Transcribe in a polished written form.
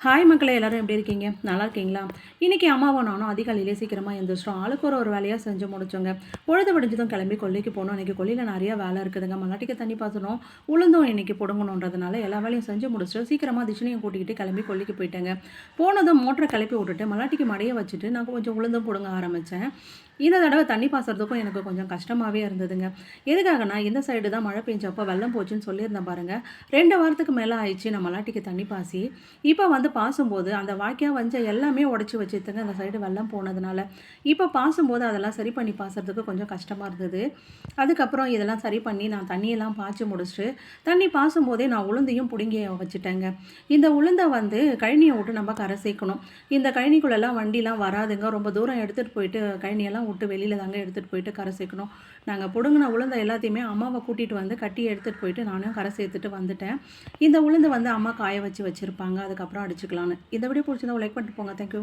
Hi மக்களே, எல்லாரும் எப்படி இருக்கீங்க? நல்லா இருக்கீங்களா? இன்றைக்கி அம்மாவும் நானும் அதிகாலையிலே சீக்கிரமாக எழுந்திரிச்சிட்டோம். ஆளுக்கு ஒரு வேலையாக செஞ்சு முடிச்சோங்க. பொழுது விடிஞ்சதும் கிளம்பி கொல்லைக்கு போனோம். இன்றைக்கி கொல்லையில் நிறையா வேலை இருக்குதுங்க. மல்லாட்டிக்கு தண்ணி பாய்ச்சணும், உளுந்தும் இன்றைக்கி பிடுங்கணுன்றதுனால எல்லா வேலையும் செஞ்சு முடிச்சுட்டு சீக்கிரமாக திஷினியும் கூட்டிக்கிட்டு கிளம்பி கொல்லைக்கு போயிட்டேங்க. போனதும் மோட்டரை கிளப்பி விட்டுட்டு மல்லாட்டிக்கு மடைய வச்சுட்டு நான் கொஞ்சம் உளுந்தும் பிடுங்க ஆரம்பித்தேன். இந்த தடவை தண்ணி பாய்ச்சறதுக்கும் எனக்கு கொஞ்சம் கஷ்டமாகவே இருந்ததுங்க. எதுக்காகனா, இந்த சைடு தான் மழை பெஞ்சப்போ வெள்ளம் போச்சுன்னு சொல்லியிருந்தேன் பாருங்கள். 2 வாரத்துக்கு மேலே ஆயிடுச்சு நான் மல்லாட்டிக்கு தண்ணி பாய்ச்சி. இப்போ பாசும்போது அந்த வாய்க்கா வஞ்ச எல்லாமே உடச்சி வச்சுட்டுங்க அந்த சைடு வெள்ளம் போனதுனால. இப்போ பாசும்போது அதெல்லாம் சரி பண்ணி பாய்ச்சறதுக்கு கொஞ்சம் கஷ்டமாக இருந்தது. அதுக்கப்புறம் இதெல்லாம் சரி பண்ணி நான் தண்ணியெல்லாம் பாய்ச்சி முடிச்சுட்டு, தண்ணி பாய்ச்சும்போதே நான் உளுந்தையும் பிடுங்கி வச்சுட்டேங்க. இந்த உளுந்தை கழனியை விட்டு நம்ம கரை சேர்க்கணும். இந்த கழனிக்குள்ளெல்லாம் வண்டிலாம் வராதுங்க. ரொம்ப தூரம் எடுத்துகிட்டு போயிட்டு கழனியெல்லாம் விட்டு வெளியில் தாங்க எடுத்துகிட்டு போயிட்டு கரை சேர்க்கணும். நாங்கள் பிடுங்கின உளுந்தை எல்லாத்தையுமே அம்மாவை கூட்டிகிட்டு கட்டி எடுத்துகிட்டு போயிட்டு நானும் கரை சேர்த்துட்டு வந்துட்டேன். இந்த உளுந்து அம்மா காய வச்சு வச்சுருப்பாங்க. அதுக்கப்புறம் அடிச்சுக்கலான்னு. இந்த வீடியோ பிடிச்சிருந்தா லைக் பண்ணிட்டு போங்க. தேங்க்யூ.